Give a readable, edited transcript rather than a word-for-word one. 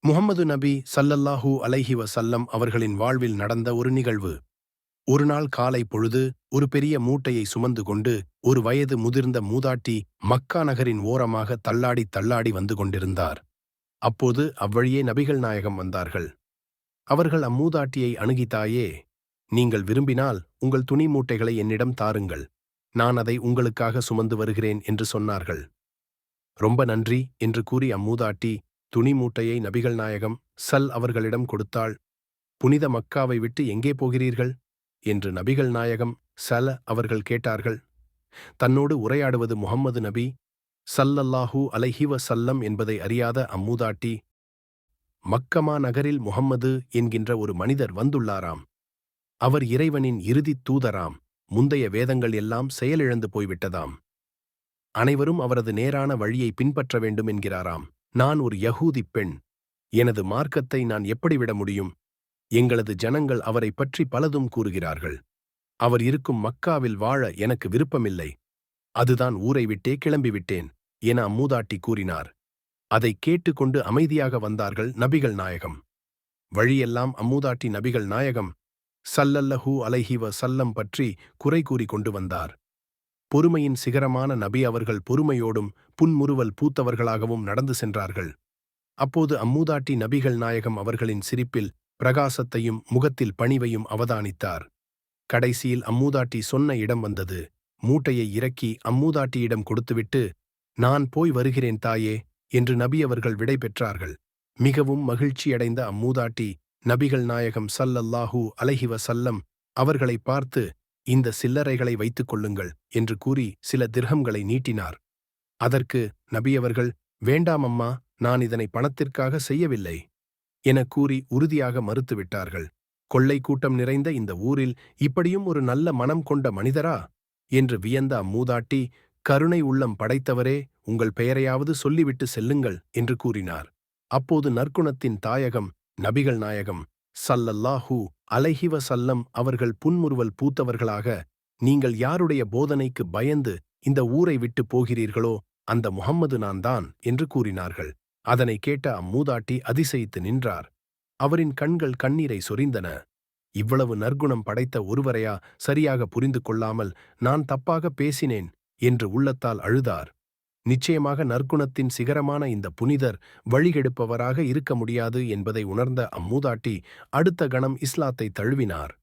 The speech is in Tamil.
முஹம்மது நபி ஸல்லல்லாஹு அலைஹி வஸல்லம் அவர்களின் வாழ்வில் நடந்த ஒரு நிகழ்வு. ஒருநாள் காலை பொழுது ஒரு பெரிய மூட்டையை சுமந்து கொண்டு ஒரு வயது முதிர்ந்த மூதாட்டி மக்கா நகரின் ஓரமாக தள்ளாடி தள்ளாடி வந்து கொண்டிருந்தார். அப்போது அவ்வழியே நபிகள் நாயகம் வந்தார்கள். அவர்கள் அம்மூதாட்டியை அணுகி, தாயே, நீங்கள் விரும்பினால் உங்கள் துணி மூட்டைகளை என்னிடம் தாருங்கள், நான் அதை உங்களுக்காக சுமந்து வருகிறேன் என்று சொன்னார்கள். ரொம்ப நன்றி என்று கூறி அம்மூதாட்டி துணி மூட்டையை நபிகள் நாயகம் அவர்களிடம் கொடுத்தாள். புனித மக்காவை விட்டு எங்கே போகிறீர்கள் என்று நபிகள் நாயகம் அவர்கள் கேட்டார்கள். தன்னோடு உரையாடுவது முஹம்மது நபி ஸல்லல்லாஹு அலைஹி வஸல்லம் என்பதை அறியாத அம்மூதாட்டி, மக்கமா நகரில் முஹம்மது என்கின்ற ஒரு மனிதர் வந்துள்ளாராம். அவர் இறைவனின் இறுதித் தூதராம். முந்தைய வேதங்கள் எல்லாம் செயலிழந்து போய்விட்டதாம். அனைவரும் அவரது நேரான வழியை பின்பற்ற வேண்டும் என்கிறாராம். நான் ஒரு யகூதிப் பெண். எனது மார்க்கத்தை நான் எப்படி விட முடியும்? எங்களது ஜனங்கள் அவரை பற்றி பலதும் கூறுகிறார்கள். அவர் இருக்கும் மக்காவில் வாழ எனக்கு விருப்பமில்லை. அதுதான் ஊரை விட்டே கிளம்பிவிட்டேன் என அம்மூதாட்டி கூறினார். அதை கேட்டுக்கொண்டு அமைதியாக வந்தார்கள் நபிகள் நாயகம். வழியெல்லாம் அம்மூதாட்டி நபிகள் நாயகம் ஸல்லல்லாஹு அலைஹி வஸல்லம் பற்றி குறை கூறிக் கொண்டு வந்தார். பொறுமையின் சிகரமான நபி அவர்கள் பொறுமையோடும் புன்முறுவல் பூத்தவர்களாகவும் நடந்து சென்றார்கள். அப்போது அம்மூதாட்டி நபிகள் நாயகம் அவர்களின் சிரிப்பில் பிரகாசத்தையும் முகத்தில் பணிவையும் அவதானித்தார். கடைசியில் அம்மூதாட்டி சொன்ன இடம் வந்தது. மூட்டையை இறக்கி அம்மூதாட்டியிடம் கொடுத்துவிட்டு, நான் போய் வருகிறேன் தாயே என்று நபி அவர்கள் விடை பெற்றார்கள். மிகவும் மகிழ்ச்சியடைந்த அம்மூதாட்டி நபிகள் நாயகம் ஸல்லல்லாஹு அலைஹி வஸல்லம் அவர்களை பார்த்து, இந்த சில்லறைகளை வைத்துக் கொள்ளுங்கள் என்று கூறி சில திர்ஹம்களை நீட்டினார். அதற்கு நபியவர்கள், வேண்டாம் அம்மா, நான் இதனை பணத்திற்காக செய்யவில்லை என கூறி உறுதியாக மறுத்துவிட்டார்கள். கொள்ளை கூட்டம் நிறைந்த இந்த ஊரில் இப்படியும் ஒரு நல்ல மனம் கொண்ட மனிதரா என்று வியந்த அம்மூதாட்டி, கருணை உள்ளம் படைத்தவரே, உங்கள் பெயரையாவது சொல்லிவிட்டு செல்லுங்கள் என்று கூறினார். அப்போது நற்குணத்தின் தாயகம் நபிகள் நாயகம் ஸல்லல்லாஹு அலைஹி வஸல்லம் அவர்கள் புன்முறுவல் பூத்தவர்களாக, நீங்கள் யாருடைய போதனைக்கு பயந்து இந்த ஊரை விட்டு போகிறீர்களோ அந்த முஹம்மது நான் தான் என்று கூறினார்கள். அதனை கேட்ட அம்மூதாட்டி அதிசயித்து நின்றார். அவரின் கண்கள் கண்ணீரை சொரிந்தன. இவ்வளவு நற்குணம் படைத்த ஒருவரையா சரியாக புரிந்து கொள்ளாமல் நான் தப்பாக பேசினேன் என்று உள்ளத்தால் அழுதார். நிச்சயமாக நற்குணத்தின் சிகரமான இந்த புனிதர் வழிகெடுப்பவராக இருக்க முடியாது என்பதை உணர்ந்த அம்மூதாட்டி அடுத்த கணம் இஸ்லாத்தை தழுவினார்.